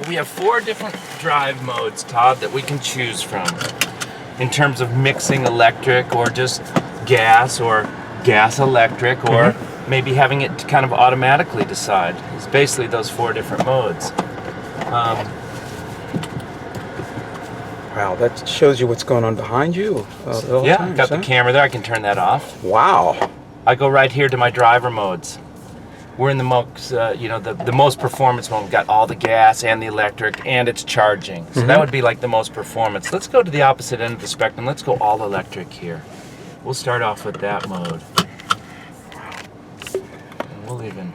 We have 4 different drive modes, Todd, that we can choose from in terms of mixing electric or just gas or gas electric or maybe having it kind of automatically decide. It's basically those 4 different modes. Wow, that shows you what's going on behind you. Yeah, got the camera there. I can turn that off. Wow. I go right here to my driver modes. We're in the most, the most performance mode. We've got all the gas and the electric, and it's charging. So that would be like the most performance. Let's go to the opposite end of the spectrum. Let's go all electric here. We'll start off with that mode. And we'll even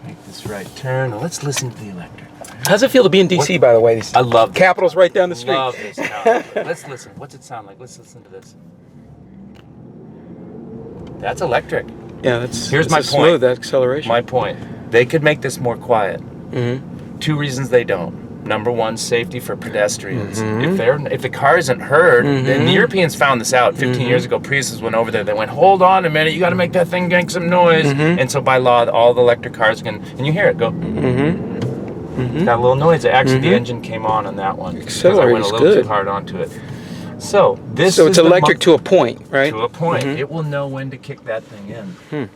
make this right turn. Now let's listen to the electric. How's it feel to be in DC, by the way? I love this. Capitol's right down the street. Love this town. Let's listen. What's it sound like? Let's listen to this. That's electric. Yeah, here's my point. Smooth, that acceleration. My point. They could make this more quiet. 2 reasons they don't. Number 1, safety for pedestrians. If the car isn't heard, then the Europeans found this out 15 years ago. Priuses went over there. They went, hold on a minute, you got to make that thing make some noise. And so by law, all the electric cars can, and you hear it go. Got a little noise. Actually, the engine came on that one because I went a little too hard onto it. So this. So it's electric to a point, right? To a point. It will know when to kick that thing in.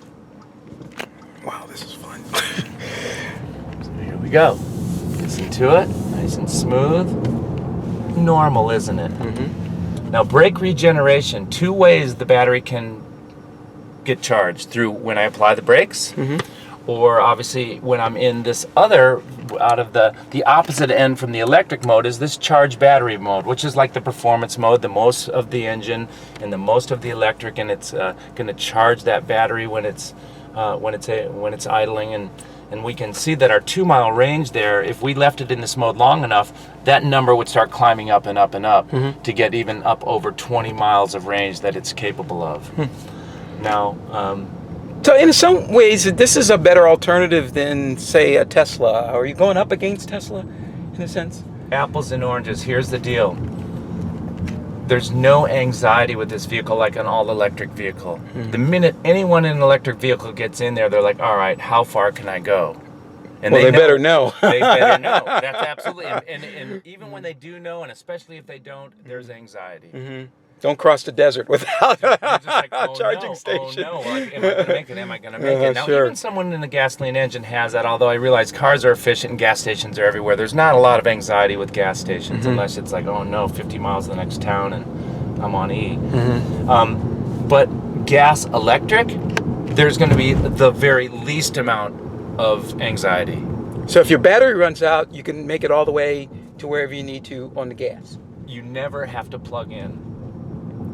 Wow, this is fun. So here we go. Listen to it. Nice and smooth. Normal, isn't it? Now, brake regeneration. 2 ways the battery can get charged: through when I apply the brakes. Or obviously when I'm in this other, out of the opposite end from the electric mode is this charged battery mode, which is like the performance mode, the most of the engine and the most of the electric, and it's going to charge that battery when it's idling, and we can see that our 2-mile range there, if we left it in this mode long enough, that number would start climbing up and up and up to get even up over 20 miles of range that it's capable of. Now. So in some ways, this is a better alternative than, say, a Tesla. Are you going up against Tesla, in a sense? Apples and oranges. Here's the deal. There's no anxiety with this vehicle like an all-electric vehicle. The minute anyone in an electric vehicle gets in there, they're like, all right, how far can I go? And well, they better know. They better know. That's absolutely. And even when they do know, and especially if they don't, there's anxiety. Don't cross the desert without like, a charging station. Oh no, like, am I going to make it? Am I going to make it? Now, even someone in a gasoline engine has that, although I realize cars are efficient and gas stations are everywhere. There's not a lot of anxiety with gas stations unless it's like, oh no, 50 miles to the next town and I'm on E. But gas electric, there's going to be the very least amount of anxiety. So if your battery runs out, you can make it all the way to wherever you need to on the gas. You never have to plug in.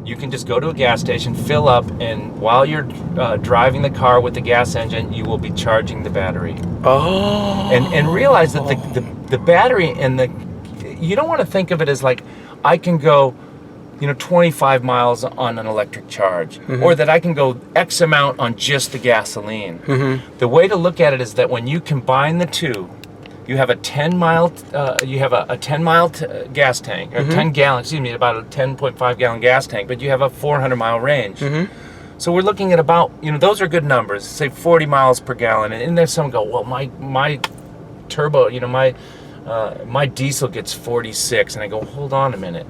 You can just go to a gas station, fill up, and while you're driving the car with the gas engine, you will be charging the battery. Oh. And realize that the battery and you don't want to think of it as like, I can go, 25 miles on an electric charge, or that I can go X amount on just the gasoline. The way to look at it is that when you combine the two, you have a 10-mile gas tank, or 10-gallon, about a 10.5-gallon gas tank, but you have a 400-mile range. So we're looking at about, those are good numbers, say 40 miles per gallon. And there's some go, well, my turbo, my diesel gets 46. And I go, hold on a minute.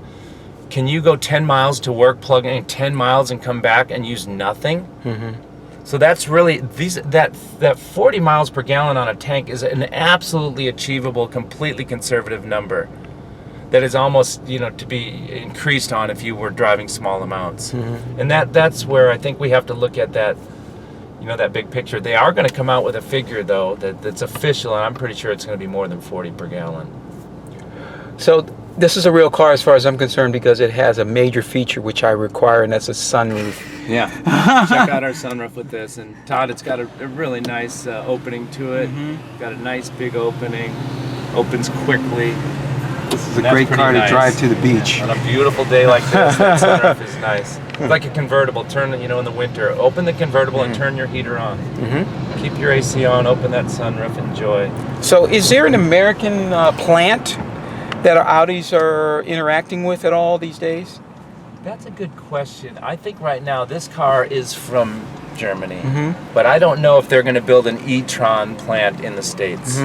Can you go 10 miles to work, plug in 10 miles and come back and use nothing? So that's really, that 40 miles per gallon on a tank is an absolutely achievable, completely conservative number that is almost, to be increased on if you were driving small amounts. And that's where I think we have to look at that, that big picture. They are going to come out with a figure, though, that's official, and I'm pretty sure it's going to be more than 40 per gallon. So this is a real car as far as I'm concerned because it has a major feature which I require, and that's a sunroof. Yeah, check out our sunroof with this. And Todd, it's got a really nice opening to it. Got a nice big opening, opens quickly. This is a great car to drive to the beach. Yeah, on a beautiful day like this, that sunroof is nice. It's like a convertible. Turn it, in the winter, open the convertible and turn your heater on. Keep your AC on, open that sunroof, enjoy. So is there an American plant that our Audis are interacting with at all these days? That's a good question. I think right now this car is from Germany, but I don't know if they're going to build an e-tron plant in the States.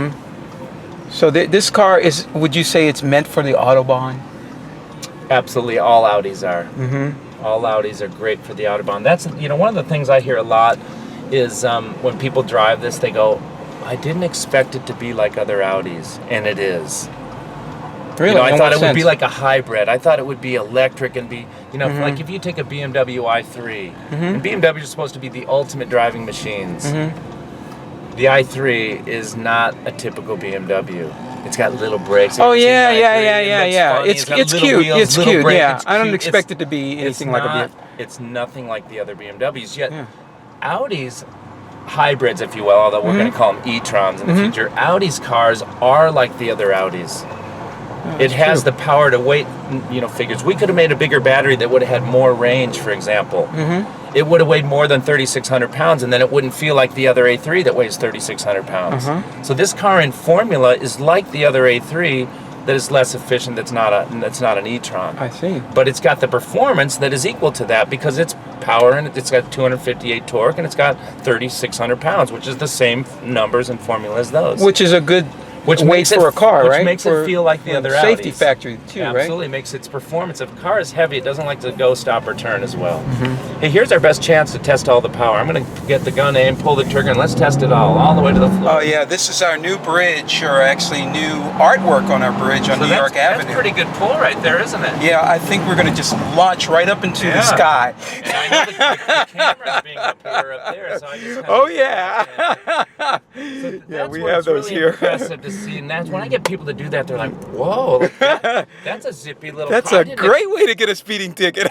So this car is, would you say it's meant for the Autobahn? Absolutely, all Audis are. All Audis are great for the Autobahn. That's, you know, one of the things I hear a lot is when people drive this, they go, I didn't expect it to be like other Audis, and it is. Really? You know, I thought it would be sense? like a hybrid. I thought it would be electric and be, you know, like if you take a BMW i3, and BMW is supposed to be the ultimate driving machines. The i3 is not a typical BMW. It's got little brakes. Oh Have you seen yeah, the yeah, i3? yeah, It yeah, looks yeah. funny. It's got it's little cute. wheels, It's little cute. brake. Yeah, It's I don't cute. expect it to be anything like a BMW. It's nothing like the other BMWs. Yet Audi's hybrids, if you will, although we're going to call them e-trons in the future, Audi's cars are like the other Audis. It has the power to weight, you know, figures. We could have made a bigger battery that would have had more range, for example. It would have weighed more than 3,600 pounds, and then it wouldn't feel like the other A3 that weighs 3,600 pounds. So this car in formula is like the other A3 that is less efficient. That's not an e-tron. I see. But it's got the performance that is equal to that because it's power and it's got 258 torque and it's got 3,600 pounds, which is the same numbers and formula as those. Which is a good weight makes for a car, which right? makes for, it feel like the other safety Audis. factor too, right? Absolutely makes its performance. If a car is heavy, it doesn't like to go, stop, or turn as well. Hey, here's our best chance to test all the power. I'm going to get the gun aim, pull the trigger, and let's test it all the way to the floor. Oh yeah, this is our new bridge, or actually new artwork on our bridge on New York Avenue. That's pretty good pull right there, isn't it? Yeah, I think we're going to just launch right up into the sky. And I know the camera's being up here, up there, so I just have Oh yeah. So Yeah, we what's have those really here. impressive to see, and that's when I get people to do that, they're like, "Whoa, look, that's a zippy little." That's car. a great way to get a speeding ticket.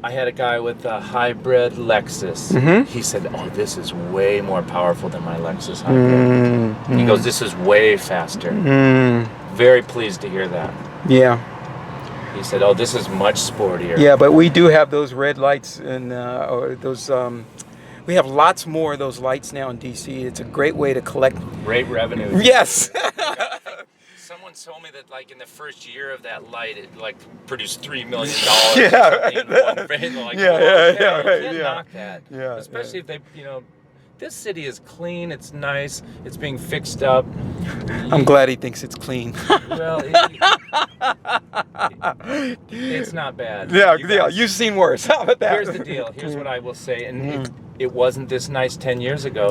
I had a guy with a hybrid Lexus. He said, "Oh, this is way more powerful than my Lexus hybrid." He goes, "This is way faster." Very pleased to hear that. Yeah. He said, "Oh, this is much sportier." Yeah, but we do have those red lights and or those. We have lots more of those lights now in DC. It's a great way to collect. Great revenue. Yes. Someone told me that, like, in the first year of that light, it like produced $3 million. Yeah. In one phase. Like, Yeah, oh, yeah, okay, yeah, you right, can't yeah. knock that. Yeah, Especially if they, you know, this city is clean. It's nice. It's being fixed up. I'm glad he thinks it's clean. Well, it's not bad. Yeah, You guys- you've seen worse. How about that? Here's the deal. Here's what I will say, and it wasn't this nice 10 years ago.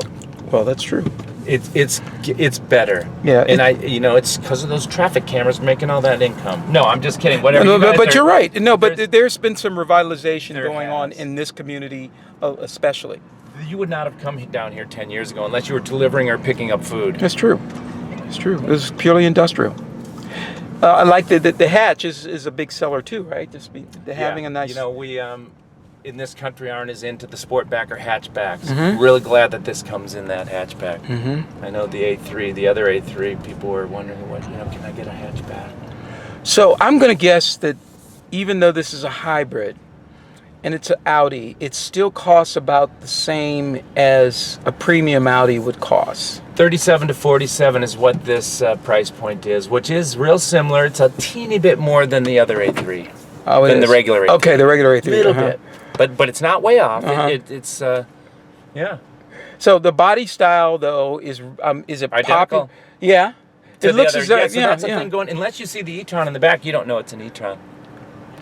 Well, that's true. It's better. Yeah, and it's because of those traffic cameras making all that income. No, I'm just kidding. Whatever. No, you guys but are- you're right. No, but there's- there's been some revitalization There going on has. in this community, especially. You would not have come down here 10 years ago unless you were delivering or picking up food. That's true. It's true. It was purely industrial. I like the hatch is a big seller too, right? Having a nice. You know, we in this country aren't as into the Sportback or hatchbacks. Really glad that this comes in that hatchback. I know the A3, the other A3, people were wondering, can I get a hatchback? So I'm going to guess that even though this is a hybrid and it's an Audi, it still costs about the same as a premium Audi would cost. 37 to 47 is what this price point is, which is real similar. It's a teeny bit more than the other A3. Oh, it than is. the regular A3. Okay, the regular A3. A little bit. But it's not way off. It's yeah. So the body style though is it Identical. popular? Yeah. To It the looks other. as though Yeah, so that's the thing going. Unless you see the e-tron in the back, you don't know it's an e-tron.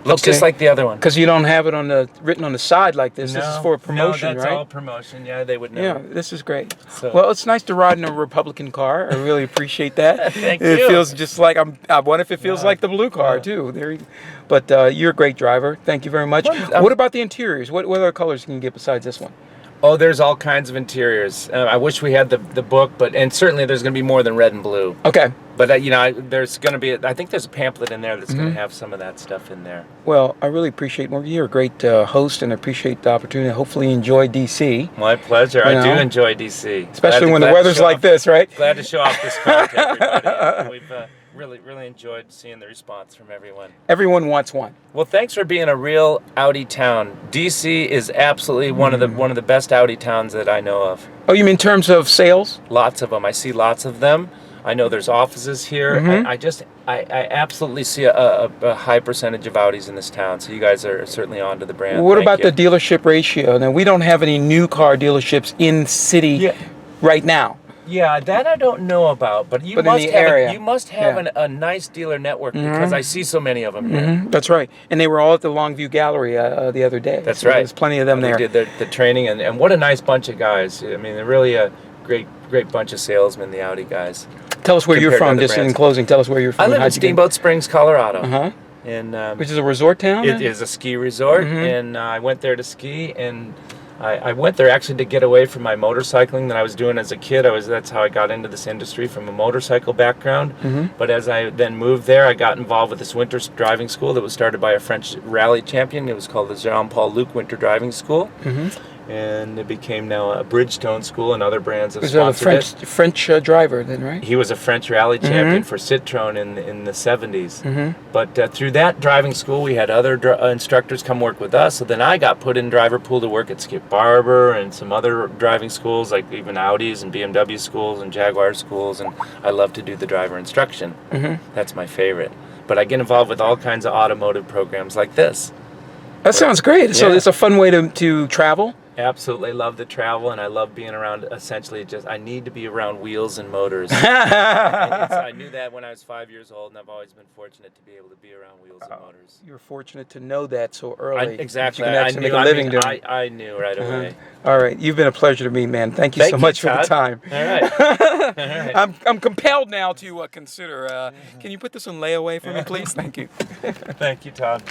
Looks Okay. just like the other one. Because you don't have it written on the side like this. This is for a promotion, no, that's right? all promotion. Yeah, they would know. Yeah, this is great. So- Well, it's nice to ride in a Republican car. I really appreciate that. Thank It you. feels just like I wonder if it feels like the blue car Yeah. too. But you're a great driver. Thank you very much. Well, What about the interiors? What other colors can you get besides this one? Oh, there's all kinds of interiors. I wish we had the book, and certainly there's going to be more than red and blue. Okay. But there's going to be. I think there's a pamphlet in there that's going to have some of that stuff in there. Well, I really appreciate Morgan. You're a great host, and I appreciate the opportunity. Hopefully, you enjoy DC, My pleasure. You I do know, enjoy DC, especially when the Glad to weather's show like off- this, right? Glad to show off this car to everybody. We've really enjoyed seeing the response from everyone. Everyone wants one. Well, thanks for being a real Audi town. DC is absolutely one of the best Audi towns that I know of. Oh, you mean in terms of sales? Lots of them. I see lots of them. I know there's offices here. I absolutely see a high percentage of Audis in this town. So you guys are certainly onto the brand. What Thank about you. the dealership ratio? Now, we don't have any new car dealerships in city right now. Yeah, that I don't know about, but But in the area. you must have Yeah. a nice dealer network because I see so many of them here. That's right. And they were all at the Longview Gallery the other day. That's so right. There's plenty of them there. We did the training, and what a nice bunch of guys. I mean, they're really a great bunch of salesmen, the Audi guys. Tell us where you're compared to from, other just brands. in closing. Tell us where you're from. I live in How'd you get- Steamboat Springs, Colorado. Uh-huh. And Which is a resort town? it is a ski resort, and I went there to ski, and I went there actually to get away from my motorcycling that I was doing as a kid. That's how I got into this industry, from a motorcycle background. But as I then moved there, I got involved with this winter driving school that was started by a French rally champion. It was called the Jean-Paul Luc Winter Driving School. And it became now a Bridgestone school, and other brands have Was that a sponsored French driver then, right? He was a French rally champion for Citroën in the 70s. But through that driving school, we had other instructors come work with us. So then I got put in driver pool to work at Skip Barber and some other driving schools, like even Audis and BMW schools and Jaguar schools. And I love to do the driver instruction. That's my favorite. But I get involved with all kinds of automotive programs like this. That sounds great. So Yeah. it's a fun way to travel. Absolutely love the travel, and I love being around. Essentially, I need to be around wheels and motors. I knew that when I was 5 years old, and I've always been fortunate to be able to be around wheels and motors. You're fortunate to know that so early. Exactly. You can actually make a living doing it. I knew right away. All right. You've been a pleasure to me, man. Thank you so much for the time. All right. I'm compelled now to consider. Can you put this on layaway for me, please? Thank you. Thank you, Todd.